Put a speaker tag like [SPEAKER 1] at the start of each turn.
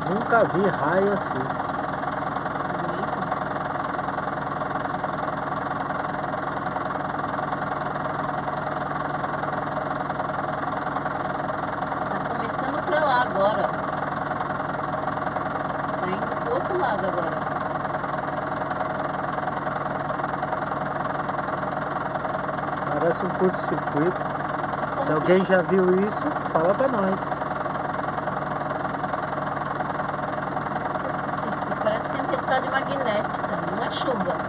[SPEAKER 1] Nunca vi raio assim.
[SPEAKER 2] Tá começando pra lá agora, ó. Tá indo pro outro lado agora.
[SPEAKER 1] Parece um curto-circuito. Se
[SPEAKER 2] Como
[SPEAKER 1] alguém já viu isso, fala pra nós.
[SPEAKER 2] curto-circuito, parece tempestade magnética, não é chuva.